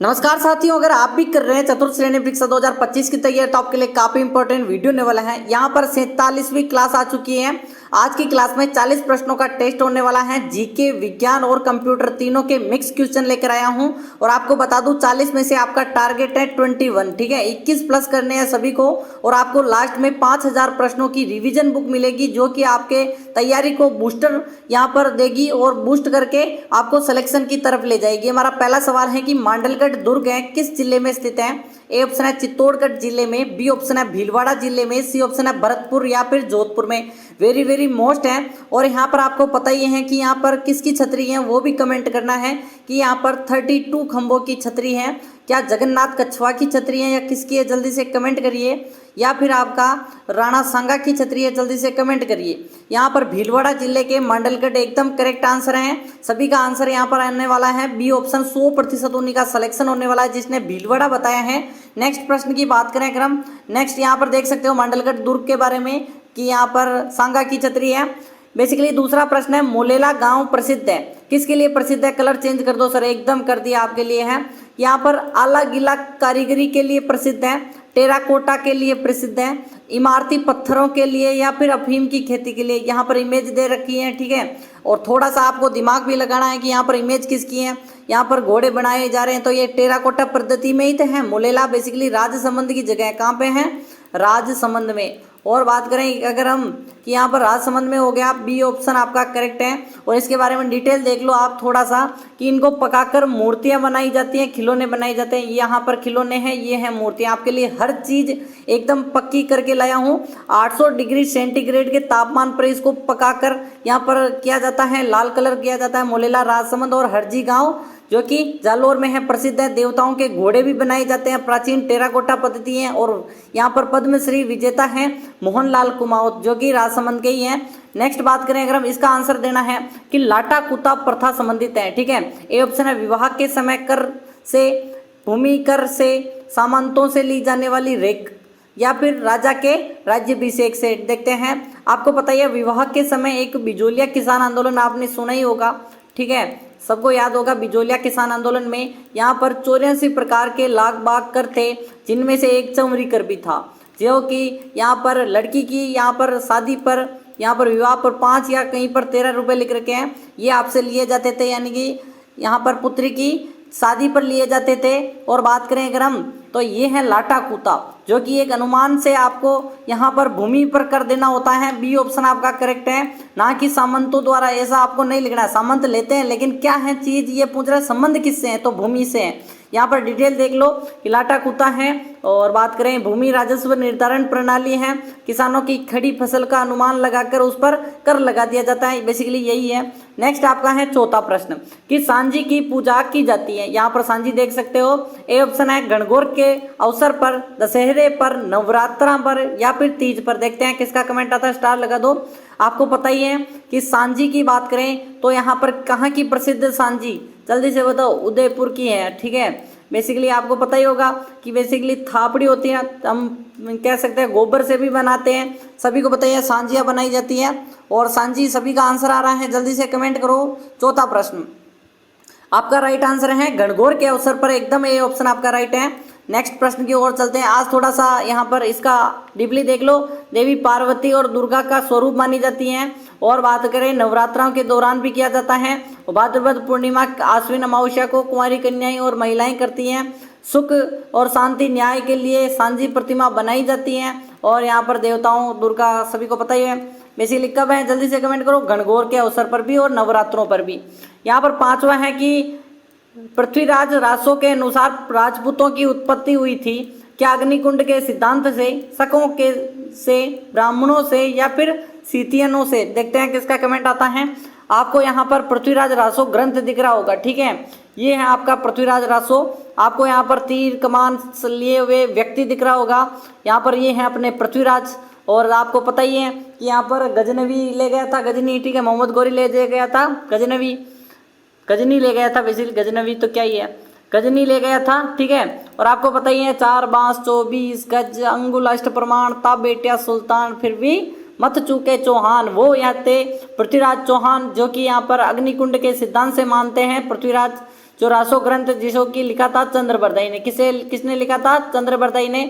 नमस्कार साथियों, अगर आप भी कर रहे हैं चतुर्थ श्रेणी परीक्षा 2025 की तैयारी तो आपके लिए काफी इंपॉर्टेंट वीडियो होने वाला है। यहाँ पर 47वीं क्लास आ चुकी है। आज की क्लास में 40 प्रश्नों का टेस्ट होने वाला है। जीके, विज्ञान और कंप्यूटर तीनों के मिक्स क्वेश्चन लेकर आया हूं और आपको बता दूं 40 में से आपका टारगेट है 21, ठीक है। 21 प्लस करने हैं सभी को और आपको लास्ट में 5000 प्रश्नों की रिवीजन बुक मिलेगी जो कि आपके तैयारी को बूस्टर यहाँ पर देगी और बूस्ट करके आपको सिलेक्शन की तरफ ले जाएगी। हमारा पहला सवाल है कि मांडलगढ़ दुर्ग है किस जिले में स्थित है। ए ऑप्शन है चित्तौड़गढ़ जिले में, बी ऑप्शन है भीलवाड़ा जिले में, सी ऑप्शन है भरतपुर या फिर जोधपुर में। वेरी वेरी मोस्ट है। और यहाँ पर आपको पता ही है कि यहाँ पर किसकी छतरी है वो भी कमेंट करना है कि यहाँ पर 32 खंभों की छतरी है। क्या जगन्नाथ कछवा की छतरी है या किसकी है, जल्दी से कमेंट करिए। या फिर आपका राणा सांगा की छतरी है, जल्दी से कमेंट करिए। यहाँ पर भीलवाड़ा जिले के मांडलगढ़ एकदम करेक्ट आंसर है। सभी का आंसर यहाँ पर आने वाला है बी ऑप्शन। 100% उन्हीं का सिलेक्शन होने वाला है जिसने भीलवाड़ा बताया है। नेक्स्ट प्रश्न की बात करें अगर हम, नेक्स्ट यहाँ पर देख सकते हो मांडलगढ़ दुर्ग के बारे में कि यहाँ पर सांगा की छतरी है। बेसिकली दूसरा प्रश्न है मोलेला गांव प्रसिद्ध है किसके लिए प्रसिद्ध है। कलर चेंज कर दो सर, एकदम कर दिया आपके लिए है। यहाँ पर आला गीला कारीगरी के लिए प्रसिद्ध है, टेराकोटा के लिए प्रसिद्ध है, इमारती पत्थरों के लिए या फिर अफीम की खेती के लिए। यहाँ पर इमेज दे रखी है, ठीक है। और थोड़ा सा आपको दिमाग भी लगाना है कि यहाँ पर इमेज किसकी है। यहाँ पर घोड़े बनाए जा रहे हैं तो ये टेराकोटा पद्धति में ही तो है। मोलेला बेसिकली राजसमंद की जगह है। कहाँ पे है? राजसमंद में। और बात करें अगर हम कि यहाँ पर राजसमंद में हो गया, बी ऑप्शन आपका करेक्ट है। और इसके बारे में डिटेल देख लो आप थोड़ा सा कि इनको पकाकर मूर्तियाँ बनाई जाती हैं, खिलौने बनाए जाते हैं। यहाँ पर खिलौने हैं, ये हैं मूर्तियाँ। आपके लिए हर चीज़ एकदम पक्की करके लाया हूँ। 800 डिग्री सेंटीग्रेड के तापमान पर इसको पकाकर यहाँ पर किया जाता है, लाल कलर किया जाता है। मोलेला, राजसमंद और हरजी गाँव जो कि जालोर में है प्रसिद्ध है। देवताओं के घोड़े भी बनाए जाते हैं, प्राचीन टेराकोटा पद्धति है। और यहाँ पर पद्मश्री विजेता है मोहनलाल कुमाऊत जो कि राजसमंद के ही हैं। नेक्स्ट बात करें अगर हम, इसका आंसर देना है कि लाटा कुता प्रथा संबंधित है, ठीक है। ए ऑप्शन है विवाह के समय कर से, भूमि कर से, सामंतों से ली जाने वाली रेख या फिर राजा के राज्याभिषेक से। देखते हैं, आपको पता ही है विवाह के समय एक बिजोलिया किसान आंदोलन आपने सुना ही होगा, ठीक है। सबको याद होगा बिजोलिया किसान आंदोलन में यहाँ पर 84 प्रकार के लाग बाग कर थे जिनमें से एक चमरी कर भी था जो कि यहाँ पर लड़की की यहाँ पर शादी पर, यहाँ पर विवाह पर 5 या कहीं पर 13 रुपये लिख रखे हैं, ये आपसे लिए जाते थे। यानी कि यहाँ पर पुत्री की शादी पर लिए जाते थे। और बात करें अगर हम तो ये है लाटा कूता जो कि एक अनुमान से आपको यहाँ पर भूमि पर कर देना होता है। बी ऑप्शन आपका करेक्ट है, ना कि सामंतों द्वारा। ऐसा आपको नहीं लिखना है, सामंत लेते हैं लेकिन क्या है चीज़ ये पूछ रहा है संबंध किससे है, तो भूमि से है। यहाँ पर डिटेल देख लो कि लाटा कूता है। और बात करें भूमि राजस्व निर्धारण प्रणाली है, किसानों की खड़ी फसल का अनुमान लगाकर उस पर कर लगा दिया जाता है, बेसिकली यही है। नेक्स्ट आपका है चौथा प्रश्न कि सांझी की पूजा की जाती है। यहाँ पर सांझी देख सकते हो। ए ऑप्शन है गणगौर के अवसर पर, दशहरे पर, नवरात्रा पर या फिर तीज पर। देखते हैं किसका कमेंट आता है, स्टार लगा दो। आपको पता ही है कि सांझी की बात करें तो यहाँ पर कहाँ की प्रसिद्ध सांझी, जल्दी से बताओ। उदयपुर की है, ठीक है। बेसिकली आपको पता ही होगा कि बेसिकली थापड़ी होती है, हम कह सकते हैं गोबर से भी बनाते हैं। सभी को पता ही है सांझियाँ बनाई जाती है। और सांझी सभी का आंसर आ रहा है, जल्दी से कमेंट करो। चौथा प्रश्न आपका राइट आंसर है गणगौर के अवसर पर, एकदम ए ऑप्शन आपका राइट है। नेक्स्ट प्रश्न की ओर चलते हैं। आज थोड़ा सा यहाँ पर इसका डीपली देख लो। देवी पार्वती और दुर्गा का स्वरूप मानी जाती हैं। और बात करें नवरात्राओं के दौरान भी किया जाता है। भाद्रपद पूर्णिमा, आश्विन अमावस्या को कुंवारी कन्याएं और महिलाएं करती हैं। सुख और शांति न्याय के लिए सांझी प्रतिमा बनाई जाती हैं। और यहाँ पर देवताओं दुर्गा सभी को पता ही है। बेसिकली कब है, जल्दी से कमेंट करो। गणगौर के अवसर पर भी और नवरात्रों पर भी। यहाँ पर पांचवा है कि पृथ्वीराज रासो के अनुसार राजपूतों की उत्पत्ति हुई थी। क्या अग्निकुंड के सिद्धांत से, शकों के से, ब्राह्मणों से या फिर सीतियनों से। देखते हैं किसका कमेंट आता है। आपको यहाँ पर पृथ्वीराज रासो ग्रंथ दिख रहा होगा, ठीक है। ये है आपका पृथ्वीराज रासो। आपको यहाँ पर तीर कमान लिए हुए व्यक्ति दिख रहा होगा। यहाँ पर ये है अपने पृथ्वीराज। और आपको पता ही है कि यहाँ पर गजनवी ले गया था, गजनी, ठीक है। मोहम्मद गौरी ले गया था गजनवी, गजनी ले गया था। बेसिकली गजनवी तो क्या ही है, गजनी ले गया था, ठीक है। और आपको पता ही है 4 बांस 24 गज अंगुल अष्ट प्रमाण ता बेटिया सुल्तान फिर भी मत चूके चौहान। वो यहाँ थे पृथ्वीराज चौहान जो कि यहाँ पर अग्निकुंड के सिद्धांत से मानते हैं। पृथ्वीराज चौरासो ग्रंथ जिसको कि लिखा था चंद्रबरदाई ने। किसने लिखा था? चंद्रबरदाई ने।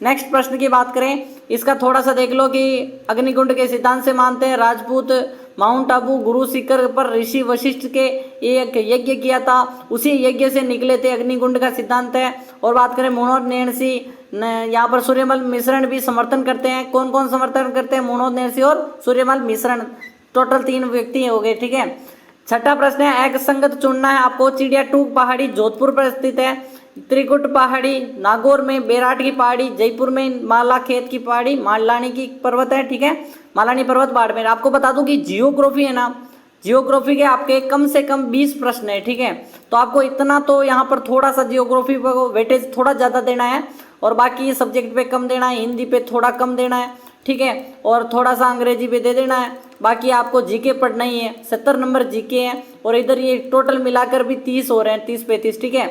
नेक्स्ट प्रश्न की बात करें, इसका थोड़ा सा देख लो कि अग्निकुंड के सिद्धांत से मानते हैं राजपूत। माउंट आबू गुरु शिखर पर ऋषि वशिष्ठ के एक यज्ञ किया था, उसी यज्ञ से निकले थे अग्निकुंड का सिद्धांत है। और बात करें मुनोद नेणसी, यहाँ पर सूर्यमल मिश्रण भी समर्थन करते हैं। कौन कौन समर्थन करते हैं? मुनोद नेणसी और सूर्यमल मिश्रण, टोटल 3 व्यक्ति हो गए, ठीक है। छठा प्रश्न है, एक संगत चुनना है आपको। चिड़िया टूक पहाड़ी जोधपुर पर स्थित है, त्रिकुट पहाड़ी नागौर में, बेराट की पहाड़ी जयपुर में, मालाखेत की पहाड़ी मालानी की पर्वत है, ठीक है, मालानी पर्वत बाड़मेर। आपको बता दूं कि जियोग्राफी है ना, जियोग्राफी के आपके कम से कम 20 प्रश्न है, ठीक है। तो आपको इतना तो यहाँ पर थोड़ा सा जियोग्राफी को वेटेज थोड़ा ज़्यादा देना है और बाकी सब्जेक्ट पे कम देना है, हिंदी पे थोड़ा कम देना है, ठीक है, और थोड़ा सा अंग्रेजी पे दे देना है। बाकी आपको जीके पढ़ना ही है, 70 नंबर जीके हैं और इधर ये टोटल मिलाकर भी 30 हो रहे हैं, 30-35, ठीक है।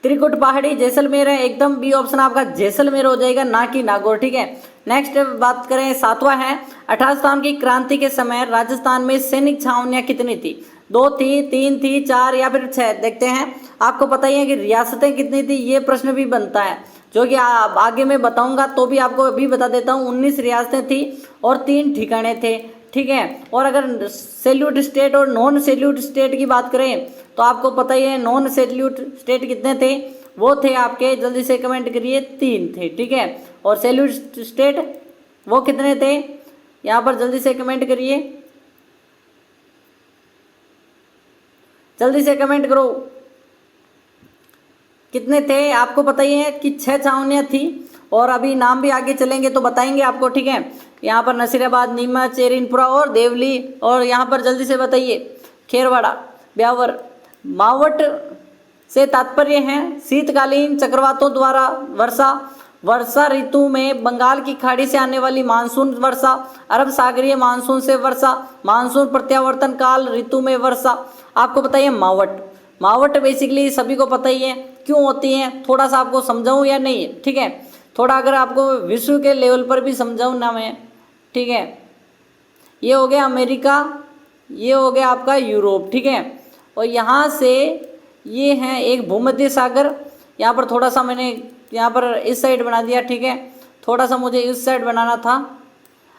त्रिकुट पहाड़ी जैसलमेर है, एकदम बी ऑप्शन आपका जैसलमेर हो जाएगा, ना कि नागौर, ठीक है। नेक्स्ट बात करें, 7वां है, 18 की क्रांति के समय राजस्थान में सैनिक छावनियां कितनी थी? 2 थी, 3 थी, 4 या फिर 6? देखते हैं। आपको पता ही है कि रियासतें कितनी थी, ये प्रश्न भी बनता है, जो कि आगे मैं बताऊंगा, तो भी आपको अभी बता देता हूँ। 19 रियासतें थी और 3 ठिकाने थे, ठीक है। और अगर सैल्यूट स्टेट और नॉन सैल्यूट स्टेट की बात करें तो आपको पता ही है नॉन सैल्यूट स्टेट कितने थे, वो थे आपके, जल्दी से कमेंट करिए, 3 थे, ठीक है। और सैल्यूट स्टेट वो कितने थे, यहाँ पर जल्दी से कमेंट करिए, जल्दी से कमेंट करो, कितने थे? आपको पता ही है कि 6 छावनियाँ थी और अभी नाम भी आगे चलेंगे तो बताएंगे आपको, ठीक है। यहाँ पर नसीराबाद, नीमच, चेरिनपुरा और देवली, और यहाँ पर जल्दी से बताइए खेरवाड़ा, ब्यावर। मावट से तात्पर्य है शीतकालीन चक्रवातों द्वारा वर्षा ऋतु में बंगाल की खाड़ी से आने वाली मानसून वर्षा, अरब सागरीय मानसून से वर्षा, मानसून प्रत्यावर्तन काल ऋतु में वर्षा। आपको बताइए मावट बेसिकली सभी को पता ही है क्यों होती है, थोड़ा सा आपको समझाऊं या नहीं, ठीक है। थोड़ा अगर आपको विश्व के लेवल पर भी समझाऊं ना मैं, ठीक है। ये हो गया अमेरिका, ये हो गया आपका यूरोप, ठीक है। और यहाँ से ये है एक भूमध्य सागर, यहाँ पर थोड़ा सा मैंने यहाँ पर इस साइड बना दिया, ठीक है, थोड़ा सा मुझे इस साइड बनाना था।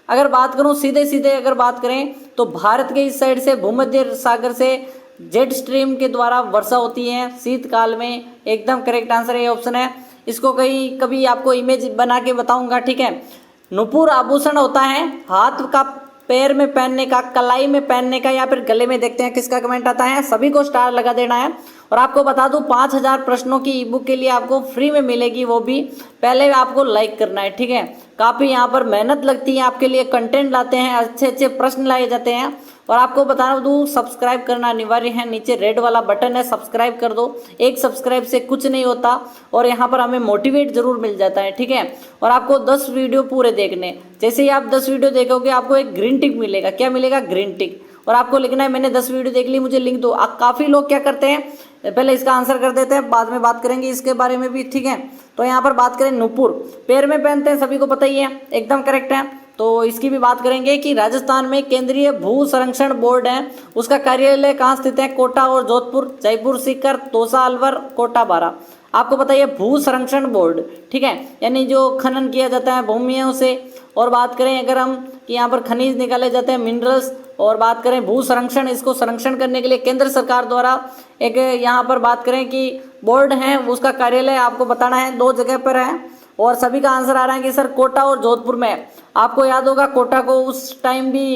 अगर बात करूँ सीधे अगर बात करें तो भारत के इस साइड से भूमध्य सागर से जेट स्ट्रीम के द्वारा वर्षा होती है शीतकाल में, एकदम करेक्ट आंसर ये ऑप्शन है। इसको कभी आपको इमेज बना के बताऊंगा, ठीक है। नुपुर आभूषण होता है हाथ का, पैर में पहनने का, कलाई में पहनने का या फिर गले में। देखते हैं किसका कमेंट आता है, सभी को स्टार लगा देना है। और आपको बता दूं 5000 प्रश्नों की ई बुक के लिए आपको फ्री में मिलेगी, वो भी पहले आपको लाइक करना है, ठीक है। काफ़ी यहाँ पर मेहनत लगती है, आपके लिए कंटेंट लाते हैं, अच्छे प्रश्न लाए जाते हैं। और आपको बता दूं सब्सक्राइब करना अनिवार्य है, नीचे रेड वाला बटन है, सब्सक्राइब कर दो। एक सब्सक्राइब से कुछ नहीं होता और यहाँ पर हमें मोटिवेट जरूर मिल जाता है, ठीक है। और आपको 10 वीडियो पूरे देखने, जैसे ही आप 10 वीडियो देखोगे आपको एक ग्रीन टिक मिलेगा। क्या मिलेगा? ग्रीन टिक। और आपको लिखना है मैंने 10 वीडियो देख ली, मुझे लिंक दो। काफ़ी लोग क्या करते हैं, पहले इसका आंसर कर देते हैं, बाद में बात करेंगे इसके बारे में भी, ठीक है। तो यहाँ पर बात करें नुपुर, पैर में पहनते हैं, सभी को पता ही है, एकदम करेक्ट है। तो इसकी भी बात करेंगे कि राजस्थान में केंद्रीय भू संरक्षण बोर्ड है, उसका कार्यालय कहाँ स्थित है? कोटा और जोधपुर, जयपुर, सीकर, तोसा, अलवर, कोटा, बारा। आपको बताइए भू संरक्षण बोर्ड, ठीक है, यानी जो खनन किया जाता है भूमियों से। और बात करें अगर हम कि यहाँ पर खनिज निकाले जाते हैं, मिनरल्स। और बात करें भू संरक्षण, इसको संरक्षण करने के लिए केंद्र सरकार द्वारा एक यहाँ पर बात करें कि बोर्ड है, उसका कार्यालय आपको बताना है, 2 जगह पर है। और सभी का आंसर आ रहा है कि सर कोटा और जोधपुर में। आपको याद होगा कोटा को उस टाइम भी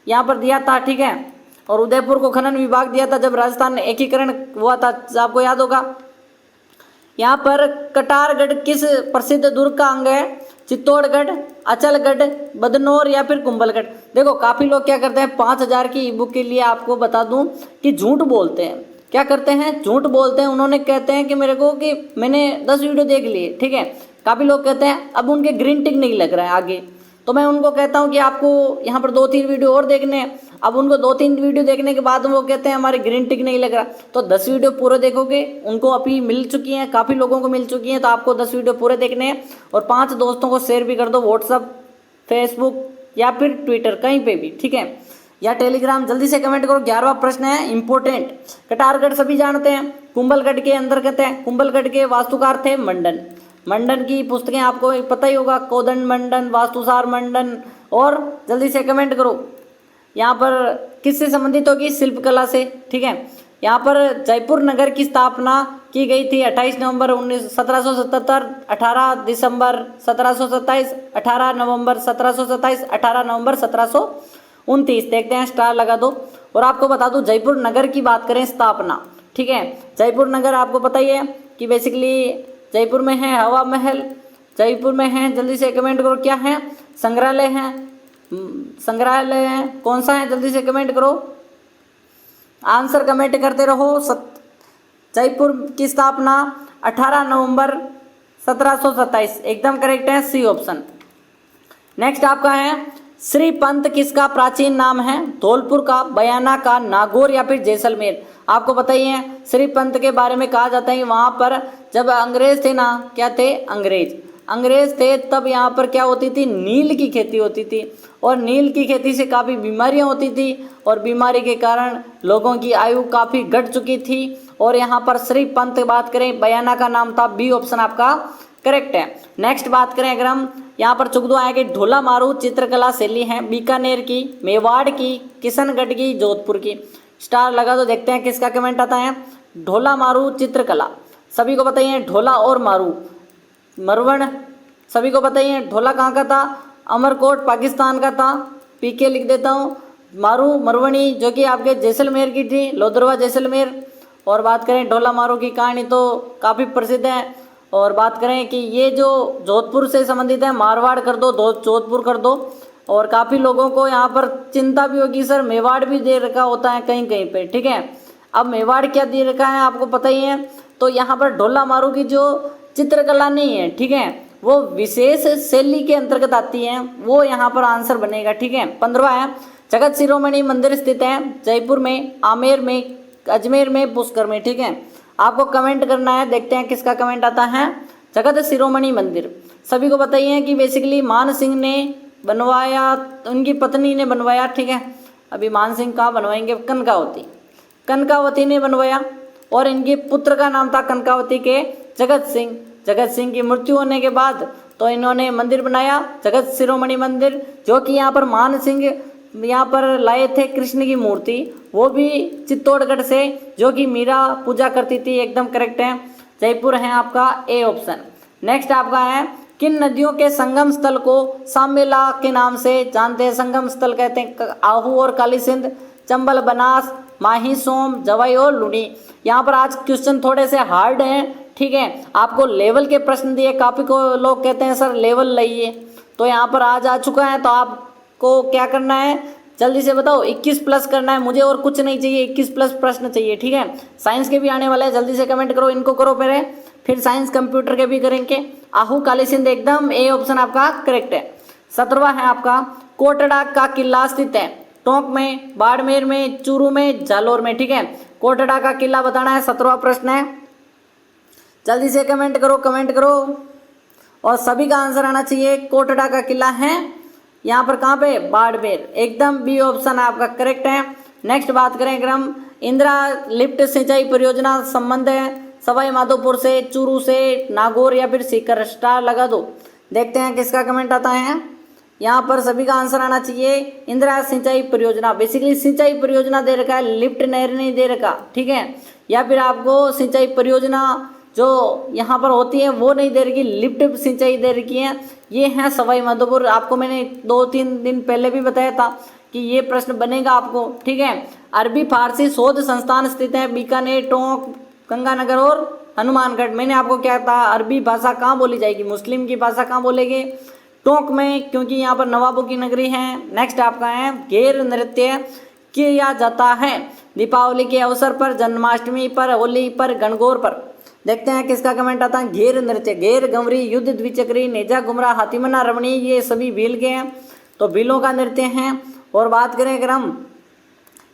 यहाँ पर दिया था, ठीक है, और उदयपुर को खनन विभाग दिया था जब राजस्थान एकीकरण हुआ था, आपको याद होगा। यहाँ पर कटारगढ़ किस प्रसिद्ध दुर्ग का अंग है? चित्तौड़गढ़, अचलगढ़, बदनौर या फिर कुंभलगढ़। देखो काफ़ी लोग क्या करते हैं, 5000 की ई बुक के लिए आपको बता दूं कि झूठ बोलते हैं। क्या करते हैं? झूठ बोलते हैं। उन्होंने कहते हैं कि मेरे को कि मैंने 10 वीडियो देख लिए, ठीक है। काफ़ी लोग कहते हैं अब उनके ग्रीन टिक नहीं लग रहा है आगे, तो मैं उनको कहता हूं कि आपको यहाँ पर 2-3 वीडियो और देखने हैं। अब उनको 2-3 वीडियो देखने के बाद वो कहते हैं हमारे ग्रीन टिक नहीं लग रहा, तो 10 वीडियो पूरे देखोगे, उनको अभी मिल चुकी हैं, काफ़ी लोगों को मिल चुकी हैं, तो आपको 10 वीडियो पूरे देखने हैं। और 5 दोस्तों को शेयर भी कर दो, व्हाट्सअप, फेसबुक या फिर ट्विटर, कहीं पे भी, ठीक है। या टेलीग्राम? जल्दी से कमेंट करो। 11वां प्रश्न है इंपोर्टेंट। कटारगढ़ सभी जानते हैं, कुंभलगढ़ के अंतर्गत है। कुंभलगढ़ के वास्तुकार थे मंडन। मंडन की पुस्तकें आपको पता ही होगा, कोदंड मंडन, वास्तुसार मंडन। और जल्दी से कमेंट करो, यहाँ पर किससे संबंधित होगी? शिल्पकला से। ठीक है, यहाँ पर जयपुर नगर की स्थापना की गई थी 28 नवंबर 1777, 18 दिसंबर 1727, 18 नवंबर 1727, 18 नवंबर 1729। देखते हैं, स्टार लगा दो। और आपको बता दूं, जयपुर नगर की बात करें स्थापना, ठीक है, जयपुर नगर आपको पता ही है कि बेसिकली जयपुर में है हवा महल, जयपुर में है, जल्दी से कमेंट करो क्या है? संग्रहालय है, संग्रहालय है, कौन सा है? जल्दी से कमेंट करो, आंसर कमेंट करते रहो। जयपुर की स्थापना 18 नवंबर 1727, एकदम करेक्ट है, सी ऑप्शन। नेक्स्ट आपका है श्री पंत किसका प्राचीन नाम है? धौलपुर का, बयाना का, नागौर या फिर जैसलमेर? आपको पता ही है, श्री पंत के बारे में कहा जाता है वहाँ पर जब अंग्रेज थे ना, क्या थे? अंग्रेज थे, तब यहाँ पर क्या होती थी? नील की खेती होती थी, और नील की खेती से काफ़ी बीमारियाँ होती थी, और बीमारी के कारण लोगों की आयु काफ़ी घट चुकी थी। और यहाँ पर श्री पंत बात करें, बयाना का नाम था, बी ऑप्शन आपका करेक्ट है। नेक्स्ट बात करें अगर हम, यहाँ पर चुगदो आएगी, ढोला मारू चित्रकला शैली है बीकानेर की, मेवाड़ की, किशनगढ़ की, जोधपुर की? स्टार लगा दो, देखते हैं किसका कमेंट आता है। ढोला मारू चित्रकला, सभी को पता ही है, ढोला और मारू, मरवण सभी को पता ही है। ढोला कहाँ का था? अमरकोट पाकिस्तान का था, पीके लिख देता हूँ। मारू मरवणी जो कि आपके जैसलमेर की थी, लोधरवा जैसलमेर। और बात करें ढोला मारू की कहानी तो काफ़ी प्रसिद्ध है। और बात करें कि ये जो जोधपुर से संबंधित है, मारवाड़ कर दो, जोधपुर कर दो। और काफ़ी लोगों को यहाँ पर चिंता भी होगी, सर मेवाड़ भी दे रखा होता है कहीं कहीं पे, ठीक है। अब मेवाड़ क्या दे रखा है आपको पता ही है। तो यहाँ पर ढोला मारू की जो चित्रकला नहीं है, ठीक है, वो विशेष शैली के अंतर्गत आती है, वो यहाँ पर आंसर बनेगा, ठीक है। 15वां है जगत शिरोमणि मंदिर स्थित है जयपुर में, आमेर में, अजमेर में, पुष्कर में, ठीक है। आपको कमेंट करना है, देखते हैं किसका कमेंट आता है। जगत शिरोमणि मंदिर सभी को पता ही है कि बेसिकली मान सिंह ने बनवाया, उनकी पत्नी ने बनवाया, ठीक है। अभी मान सिंह कहाँ बनवाएंगे? कनकावती ने बनवाया, और इनके पुत्र का नाम था कनकावती के जगत सिंह। जगत सिंह की मृत्यु होने के बाद तो इन्होंने मंदिर बनाया, जगत शिरोमणि मंदिर, जो कि यहाँ पर मान सिंह यहाँ पर लाए थे कृष्ण की मूर्ति, वो भी चित्तौड़गढ़ से, जो कि मीरा पूजा करती थी, एकदम करेक्ट है, जयपुर है आपका ए ऑप्शन। नेक्स्ट आपका है किन नदियों के संगम स्थल को सामेला के नाम से जानते हैं? संगम स्थल कहते हैं आहू और काली सिंध, चंबल, बनास, माही, सोम, जवाई और लुनी। यहाँ पर आज क्वेश्चन थोड़े से हार्ड हैं, ठीक है, आपको लेवल के प्रश्न दिए, काफ़ी को लोग कहते हैं सर लेवल लाइए, तो यहाँ पर आज आ चुका है। तो आपको क्या करना है, जल्दी से बताओ, 21 प्लस करना है मुझे, और कुछ नहीं चाहिए, 21 प्लस प्रश्न चाहिए, ठीक है। साइंस के भी आने वाले हैं, जल्दी से कमेंट करो, इनको करो पहले, फिर साइंस कंप्यूटर के भी करेंगे। आहू काली सिंध एकदम ए ऑप्शन आपका करेक्ट है। 17वां है आपका कोटड़ा का किला स्थित है टोंक में, बाड़मेर में, चूरू में, जालोर में, ठीक है। कोटड़ा का किला बताना है, 17वां प्रश्न है। जल्दी से कमेंट करो, और सभी का आंसर आना चाहिए। कोटड़ा का किला है यहाँ पर कहाँ पे? बाड़मेर, एकदम बी ऑप्शन आपका करेक्ट है। नेक्स्ट बात करें अगर हम, इंदिरा लिफ्ट सिंचाई परियोजना संबंध है सवाई माधोपुर से, चूरू से, नागौर या फिर सीकर? स्टार लगा दो, देखते हैं किसका कमेंट आता है। यहाँ पर सभी का आंसर आना चाहिए। इंदिरा सिंचाई परियोजना, बेसिकली सिंचाई परियोजना दे रखा है, लिफ्ट नहर नहीं दे रखा, ठीक है। या फिर आपको सिंचाई परियोजना जो यहाँ पर होती है वो नहीं दे रखी, लिफ्ट सिंचाई दे रखी है। ये है सवाई माधोपुर, आपको मैंने 2-3 दिन पहले भी बताया था कि ये प्रश्न बनेगा आपको, ठीक है। अरबी फारसी शोध संस्थान स्थित है बीकानेर, टोंक, गंगानगर और हनुमानगढ़। मैंने आपको क्या कहा, अरबी भाषा कहाँ बोली जाएगी, मुस्लिम की भाषा कहाँ बोलेंगे? टोंक में, क्योंकि यहाँ पर नवाबों की नगरी है। नेक्स्ट आपका है घेर नृत्य किया जाता है दीपावली के अवसर पर, जन्माष्टमी पर, होली पर, गणगौर पर? देखते हैं किसका कमेंट आता है। घेर नृत्य, घेर, गंवरी, युद्ध द्विचक्री, नेजा, गुमरा, हाथीमना, रमणी, ये सभी भील के हैं, तो भीलों का नृत्य हैं। और बात करें अगर हम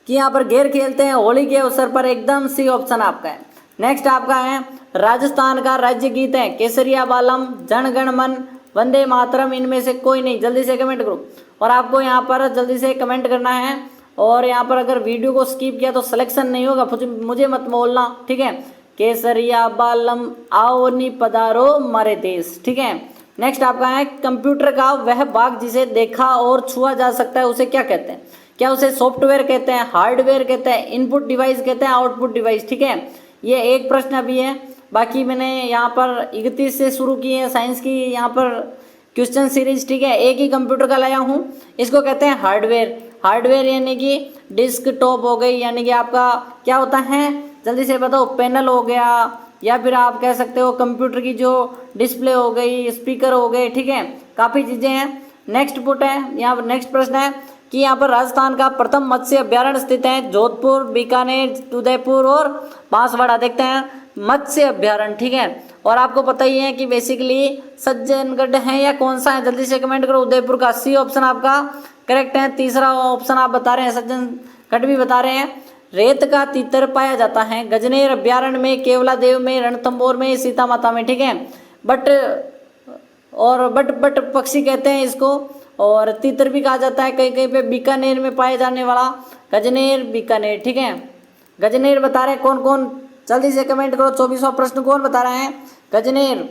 कि यहाँ पर घेर खेलते हैं होली के अवसर पर, एकदम सी ऑप्शन आपका है। नेक्स्ट आपका है राजस्थान का राज्य गीत है केसरिया बालम, जन गण मन, वंदे मातरम, इनमें से कोई नहीं? जल्दी से कमेंट करो, और आपको यहाँ पर जल्दी से कमेंट करना है। और यहाँ पर अगर वीडियो को स्किप किया तो सिलेक्शन नहीं होगा, मुझे मत बोलना, ठीक है। केसरिया बालम आओ नी पधारो मारे देश, ठीक है। नेक्स्ट आपका है कंप्यूटर का वह भाग जिसे देखा और छुआ जा सकता है उसे क्या कहते हैं? क्या उसे सॉफ्टवेयर कहते हैं, हार्डवेयर कहते हैं, इनपुट डिवाइस कहते हैं, आउटपुट डिवाइस, ठीक है। ये एक प्रश्न अभी है, बाकी मैंने यहाँ पर 31 से शुरू की है साइंस की यहाँ पर क्वेश्चन सीरीज, ठीक है। एक ही कंप्यूटर का लाया हूँ, इसको कहते हैं हार्डवेयर। हार्डवेयर यानी कि डिस्कटॉप हो गई, यानी कि आपका क्या होता है जल्दी से बताओ, पैनल हो गया, या फिर आप कह सकते हो कंप्यूटर की जो डिस्प्ले हो गई, स्पीकर हो गए, ठीक है। काफ़ी चीज़ें हैं। नेक्स्ट पुट है यहाँ पर, नेक्स्ट प्रश्न है कि यहाँ पर राजस्थान का प्रथम मत्स्य अभ्यारण्य स्थित है। जोधपुर, बीकानेर, उदयपुर और बांसवाड़ा। देखते हैं मत्स्य अभ्यारण्य, ठीक है। और आपको पता ही है कि बेसिकली सज्जनगढ़ है या कौन सा है, जल्दी से कमेंट करो। उदयपुर का सी ऑप्शन आपका करेक्ट है। तीसरा ऑप्शन आप बता रहे हैं सज्जनगढ़ भी बता रहे हैं। रेत का तीतर पाया जाता है गजनेर अभ्यारण्य में, केवलादेव में, रणथंभौर में, सीता माता में, ठीक है। बट पक्षी कहते हैं इसको, और तीतर भी कहा जाता है कहीं कहीं पे। बीकानेर में पाए जाने वाला गजनेर, बीकानेर, ठीक है। गजनेर बता रहे हैं कौन कौन, जल्दी से कमेंट करो। 24वां प्रश्न कौन बता रहा है? गजनेर,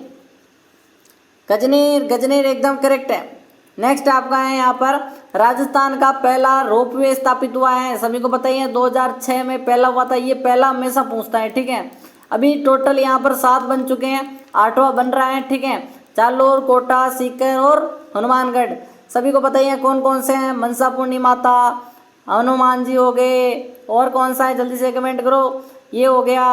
गजनेर, गजनेर एकदम करेक्ट है। नेक्स्ट आपका है यहाँ पर राजस्थान का पहला रोपवे स्थापित हुआ है, सभी को पता ही है 2006 में पहला हुआ था। ये पहला हमेशा पूछता है, ठीक है। अभी टोटल यहाँ पर 7 बन चुके हैं, 8वां बन रहा है, ठीक है। जालोर, कोटा, सीकर और हनुमानगढ़, सभी को पता ही है कौन कौन से हैं। मनसा पूर्णी माता, हनुमान जी हो गए, और कौन सा है जल्दी से कमेंट करो। ये हो गया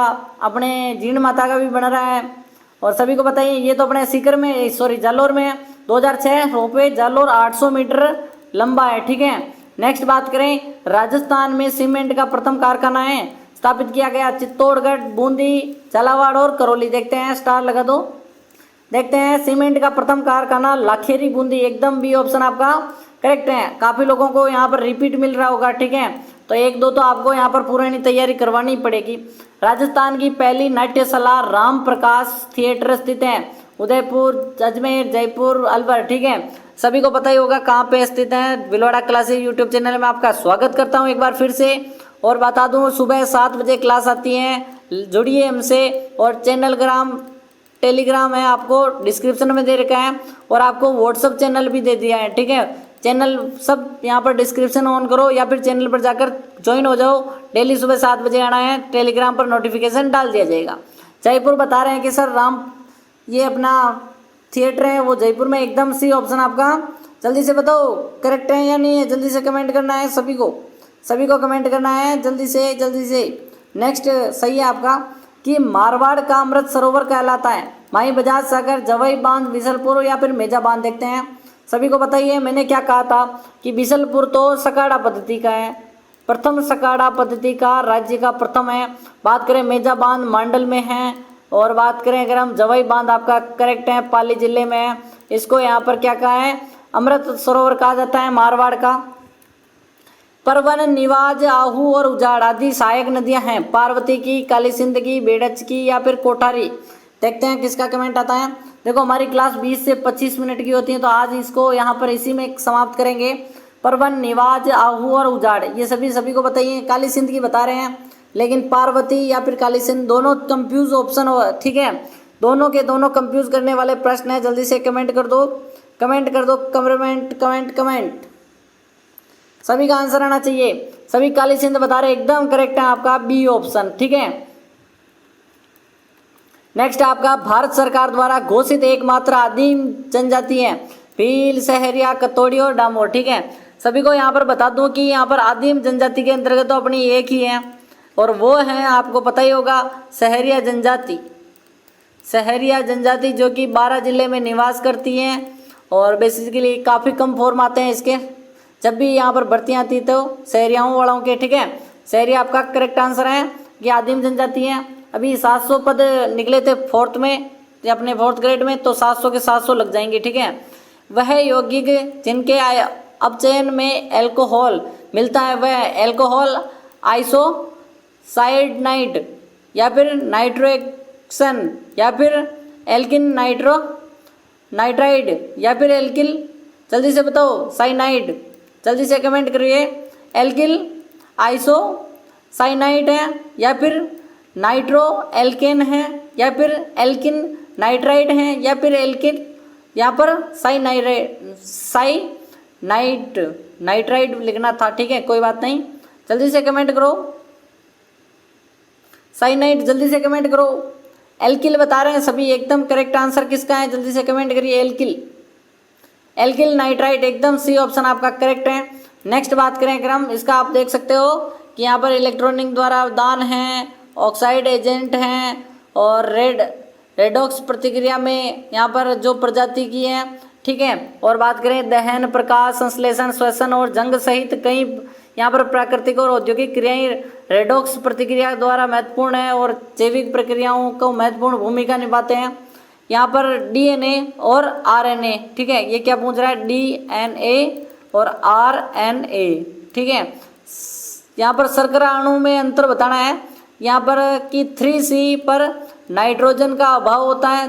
अपने जीण माता का भी बन रहा है, और सभी को पता ही ये तो अपने सीकर में, सॉरी जालोर में 2006 रोपवे जालोर 800 मीटर लंबा है, ठीक है। नेक्स्ट बात करें, राजस्थान में सीमेंट का प्रथम कारखाना है स्थापित किया गया चित्तौड़गढ़, बूंदी, झालावाड़ और करौली। देखते हैं, स्टार लगा दो। देखते हैं सीमेंट का प्रथम कारखाना लाखेरी, बूंदी, एकदम बी ऑप्शन आपका करेक्ट है। काफ़ी लोगों को यहाँ पर रिपीट मिल रहा होगा, ठीक है। तो एक दो तो आपको यहाँ पर पुरानी तैयारी करवानी पड़ेगी। राजस्थान की पहली नाट्यशाला राम प्रकाश थिएटर स्थित है उदयपुर, अजमेर, जयपुर, अलवर, ठीक है। सभी को पता ही होगा कहाँ पे स्थित है। भिलवाड़ा क्लासेस यूट्यूब चैनल में आपका स्वागत करता हूँ एक बार फिर से। और बता दूँ सुबह 7 बजे क्लास आती है, जुड़िए हमसे। और टेलीग्राम है, आपको डिस्क्रिप्शन में दे रखा है, और आपको व्हाट्सअप चैनल भी दे दिया है, ठीक है। चैनल सब यहाँ पर डिस्क्रिप्शन ऑन करो, या फिर चैनल पर जाकर ज्वाइन हो जाओ। डेली सुबह 7 बजे आना है, टेलीग्राम पर नोटिफिकेशन डाल दिया जाएगा। जयपुर बता रहे हैं कि सर राम ये अपना थिएटर है वो जयपुर में, एकदम सी ऑप्शन आपका। जल्दी से बताओ करेक्ट है या नहीं है, जल्दी से कमेंट करना है सभी को कमेंट करना है जल्दी से। नेक्स्ट सही है आपका कि मारवाड़ का अमृत सरोवर कहलाता है माई बजाज सागर, जवई बांध, बिसलपुर या फिर मेजा बांध। देखते हैं, सभी को पता ही है मैंने क्या कहा था कि बिसलपुर तो सकाड़ा पद्धति का है, प्रथम सकाड़ा पद्धति का राज्य का प्रथम है। बात करें मेजा बांध मांडल में है, और बात करें अगर हम जवई बांध आपका करेक्ट है पाली जिले में है। इसको यहाँ पर क्या कहा है, अमृत सरोवर कहा जाता है मारवाड़ का। परवन, निवाज, आहू और उजाड़ आदि सहायक नदियां हैं पार्वती की, काली सिंध की, बेड़च की या फिर कोठारी। देखते हैं किसका कमेंट आता है। देखो हमारी क्लास 20 से 25 मिनट की होती है, तो आज इसको यहाँ पर इसी में समाप्त करेंगे। परवन, निवाज, आहू और उजाड़ ये सभी को बताइए। काली सिंध की बता रहे हैं, लेकिन पार्वती या फिर काली सिंध दोनों कंफ्यूज ऑप्शन हो, ठीक है। दोनों के दोनों कंफ्यूज करने वाले प्रश्न है। जल्दी से कमेंट कर दो। कमेंट सभी का आंसर आना चाहिए। सभी काली सिंध बता रहे, एकदम करेक्ट है आपका बी ऑप्शन, ठीक है। नेक्स्ट आपका भारत सरकार द्वारा घोषित एकमात्र आदिम जनजाति है भील, सहरिया, कतोड़ी और डामोर, ठीक है। सभी को यहाँ पर बता दूं कि यहाँ पर आदिम जनजाति के अंतर्गत तो अपनी एक ही है, और वो है आपको पता ही होगा सहरिया जनजाति। सहरिया जनजाति जो कि 12 जिले में निवास करती हैं, और बेसिकली काफ़ी कम फॉर्म आते हैं इसके। जब भी यहाँ पर भर्तियाँ आती तो सहरियाओं वालों के, ठीक है। सहरिया आपका करेक्ट आंसर है कि आदिम जनजाति है। अभी 700 पद निकले थे फोर्थ में, अपने 4th ग्रेड में, तो 700 के 700 लग जाएंगे, ठीक है। वह यौगिक जिनके अपचयन में एल्कोहल मिलता है वह एल्कोहल आइसोसाइनाइड या फिर नाइट्रोक्सन या फिर एल्किन नाइट्राइड या फिर एल्किल, जल्दी से बताओ, साइनाइड। जल्दी से कमेंट करिए। एल्किल आइसोसाइनाइड है, या फिर नाइट्रो एल्केन है, या फिर एल्किन नाइट्राइड है, या फिर एल्किन यहाँ पर नाइट्राइड लिखना था, ठीक है कोई बात नहीं। जल्दी से कमेंट करो, साइनाइड जल्दी से कमेंट करो। एल्किल बता रहे हैं सभी, एकदम करेक्ट आंसर किसका है, जल्दी से कमेंट करिए। एल्किल नाइट्राइड, एकदम सी ऑप्शन आपका करेक्ट है। नेक्स्ट बात करें अगर हम इसका, आप देख सकते हो कि यहाँ पर इलेक्ट्रॉनिक द्वारा दान है, ऑक्साइड एजेंट हैं, और रेडॉक्स प्रतिक्रिया में यहाँ पर जो प्रजाति की है, ठीक है। और बात करें दहन, प्रकाश संश्लेषण, श्वसन और जंग सहित कई यहाँ पर प्राकृतिक और औद्योगिक क्रियाएं रेडॉक्स प्रतिक्रिया द्वारा महत्वपूर्ण है और जैविक प्रक्रियाओं को महत्वपूर्ण भूमिका निभाते हैं। यहाँ पर डीएनए और आरएनए, ठीक है, ये क्या पूछ रहा है, डीएनए और आरएनए, ठीक है। यहाँ पर शर्करा अणु में अंतर बताना है, यहाँ पर कि 3C पर नाइट्रोजन का अभाव होता है,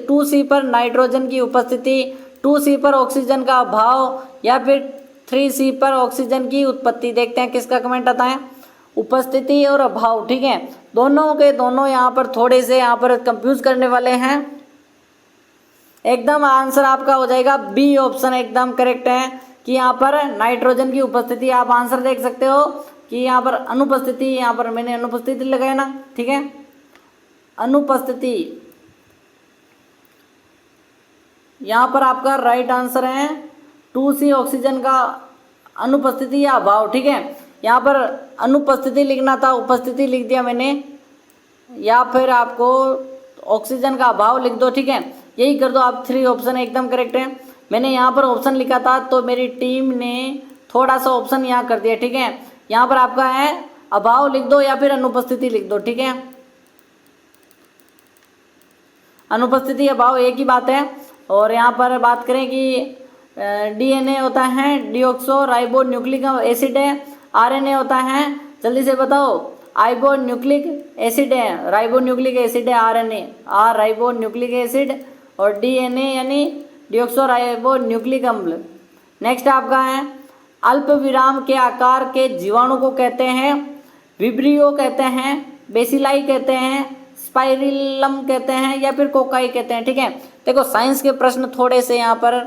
2C पर नाइट्रोजन की उपस्थिति, 2C पर ऑक्सीजन का अभाव, या फिर 3C पर ऑक्सीजन की उत्पत्ति। देखते हैं किसका कमेंट आता है, उपस्थिति और अभाव, ठीक है। दोनों के दोनों यहाँ पर थोड़े से यहाँ पर कंफ्यूज करने वाले हैं। एकदम आंसर आपका हो जाएगा बी ऑप्शन, एकदम करेक्ट है कि यहाँ पर नाइट्रोजन की उपस्थिति। आप आंसर देख सकते हो कि यहाँ पर अनुपस्थिति, यहाँ पर मैंने अनुपस्थिति लगाया ना, ठीक है, अनुपस्थिति यहाँ पर आपका राइट आंसर है 2C ऑक्सीजन का अनुपस्थिति या अभाव, ठीक है। यहाँ पर अनुपस्थिति लिखना था, उपस्थिति लिख दिया मैंने, या फिर आपको ऑक्सीजन का अभाव लिख दो, ठीक है, यही कर दो आप। 3 ऑप्शन एकदम करेक्ट है। मैंने यहाँ पर ऑप्शन लिखा था तो मेरी टीम ने थोड़ा सा ऑप्शन यहाँ कर दिया, ठीक है। यहाँ पर आपका है अभाव लिख दो या फिर अनुपस्थिति लिख दो, ठीक है। अनुपस्थिति अभाव एक ही बात है। और यहाँ पर बात करें कि डीएनए होता है डिऑक्सो राइबो न्यूक्लिक एसिड है, आरएनए होता है, जल्दी से बताओ, आइबो न्यूक्लिक एसिड है, राइबो न्यूक्लिक एसिड है, आरएनए राइबो न्यूक्लिक एसिड, और डीएनए यानी डिऑक्सो राइबो न्यूक्लिक अम्ल। नेक्स्ट आपका है अल्प विराम के आकार के जीवाणु को कहते हैं विब्रियो कहते हैं, बेसिलाई कहते हैं, स्पाइरिलम कहते हैं, या फिर कोकाई कहते हैं, ठीक है। देखो साइंस के प्रश्न थोड़े से यहाँ पर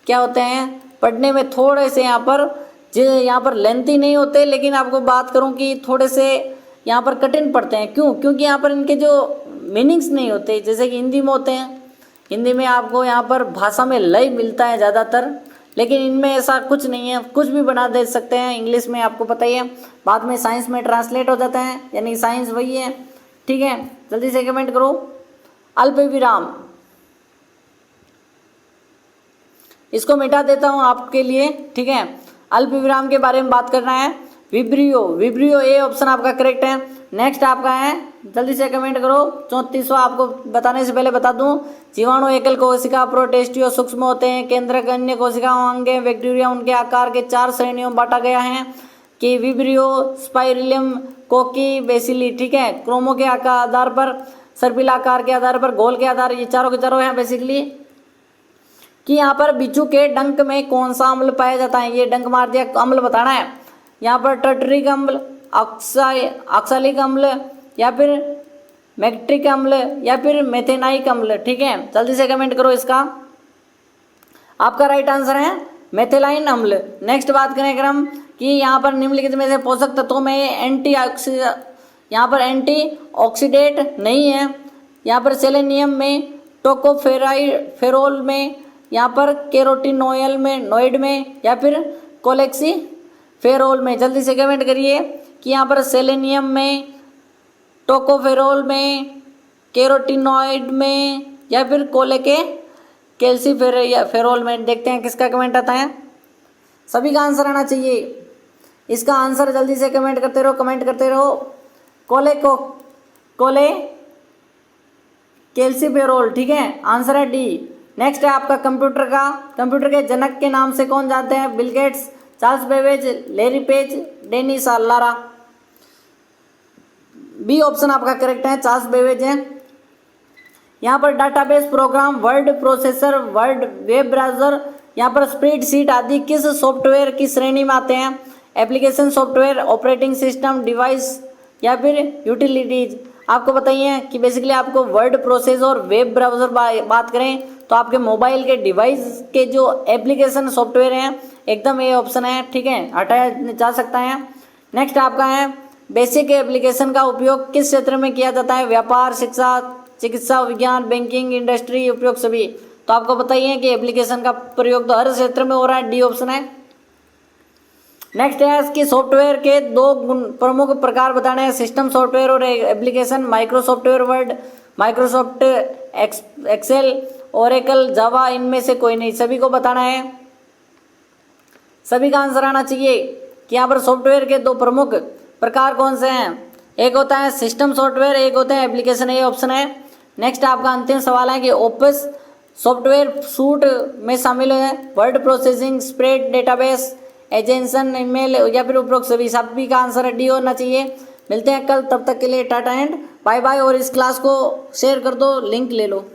क्या होते हैं, पढ़ने में थोड़े से यहाँ पर लेंथी नहीं होते, लेकिन आपको बात करूँ कि थोड़े से यहाँ पर कठिन पड़ते हैं। क्यों? क्योंकि यहाँ पर इनके जो मीनिंग्स नहीं होते, जैसे कि हिंदी में होते हैं। हिंदी में आपको यहाँ पर भाषा में लय मिलता है ज़्यादातर, लेकिन इनमें ऐसा कुछ नहीं है, कुछ भी बना दे सकते हैं। इंग्लिश में आपको पता ही है, बाद में साइंस में ट्रांसलेट हो जाता है, यानी साइंस वही है, ठीक है। जल्दी से कमेंट करो अल्प विराम, इसको मिटा देता हूँ आपके लिए, ठीक है। अल्प विराम के बारे में बात करना है, विब्रियो ए ऑप्शन आपका करेक्ट है। नेक्स्ट आपका है, जल्दी से कमेंट करो 34वां। आपको बताने से पहले बता दूं, जीवाणु एकल कोशिका, प्रोटेस्टियो सूक्ष्म होते हैं, केंद्रक अन्य कोशिकाओं अंगे, बैक्टीरिया उनके आकार के 4 श्रेणियों में बांटा गया है कि विब्रियो, स्पाइरिलम, कोकी, बेसिली, ठीक है। क्रोमो के आधार पर, सर्पिल आकार के आधार पर, गोल के आधार, ये चारों के चारों हैं बेसिकली। कि यहाँ पर बिच्छू के डंक में कौन सा अम्ल पाया जाता है, ये डंक मार दिया, अम्ल बताना है। यहाँ पर टर्टरिक अम्ल, ऑक्सैलिक अम्ल, या फिर मैक्ट्रिक अम्ल, या फिर मेथेनाइक अम्ल, ठीक है। जल्दी से कमेंट करो इसका, आपका राइट आंसर है मेथिलाइन अम्ल। नेक्स्ट बात करें अगर हम कि यहाँ पर निम्नलिखित में से पोषक तत्वों में यहाँ पर एंटीऑक्सीडेंट नहीं है। यहाँ पर सेलेनियम में, टोकोफेरोल में, यहाँ पर कैरोटीनोइड में, या फिर कोलेक्सीफेरोल में। जल्दी से कमेंट करिए कि यहाँ पर सेलेनियम में, टोकोफेरोल में, कैरोटीनोइड में, या फिर कैल्सीफेरोल में। देखते हैं किसका कमेंट आता है, सभी का आंसर आना चाहिए। इसका आंसर जल्दी से कमेंट करते रहो, कमेंट करते रहो। कैल्सीफेरोल, ठीक है, आंसर है डी। नेक्स्ट है आपका कंप्यूटर के जनक के नाम से कौन जानते हैं, Bill Gates, Charles Babbage, Larry Page, Dennis Lara. B option आपका करेक्ट है, चार्ल्स बेबेज है। यहाँ पर database program, word processor, word web browser, यहाँ पर स्प्रेडशीट आदि किस सॉफ्टवेयर की श्रेणी में आते हैं। Application, software, operating system, device या फिर यूटिलिटीज। आपको बताइए कि बेसिकली आपको वर्ड प्रोसेस और वेब ब्राउज़र बात करें तो आपके मोबाइल के डिवाइस के जो एप्लीकेशन सॉफ्टवेयर हैं एकदम ये ऑप्शन है, ठीक है, हटाया जा सकता है। नेक्स्ट आपका है बेसिक एप्लीकेशन का उपयोग किस क्षेत्र में किया जाता है? व्यापार, शिक्षा, चिकित्सा, विज्ञान, बैंकिंग, इंडस्ट्री, उपयोग सभी। तो आपको बताइए कि एप्लीकेशन का प्रयोग तो हर क्षेत्र में हो रहा है, डी ऑप्शन है। नेक्स्ट है इसकी सॉफ्टवेयर के दो प्रमुख प्रकार बताने हैं, सिस्टम सॉफ्टवेयर और application. Microsoft Word, Microsoft Excel, Oracle, Java, इनमें से कोई नहीं, सभी को बताना है। सभी का आंसर आना चाहिए कि यहाँ पर सॉफ्टवेयर के दो प्रमुख प्रकार कौन से हैं? एक होता है सिस्टम सॉफ्टवेयर, एक होता है एप्लीकेशन, ये ऑप्शन है। नेक्स्ट आपका अंतिम सवाल है कि ऑफिस सॉफ्टवेयर सूट में शामिल है वर्ड प्रोसेसिंग, स्प्रेड, डेटाबेस, एजेंसन, ईमेल या फिर उपरोक्त सभी का आंसर डी होना चाहिए। मिलते हैं कल, तब तक के लिए टाटा एंड बाय बाय। और इस क्लास को शेयर कर दो, लिंक ले लो।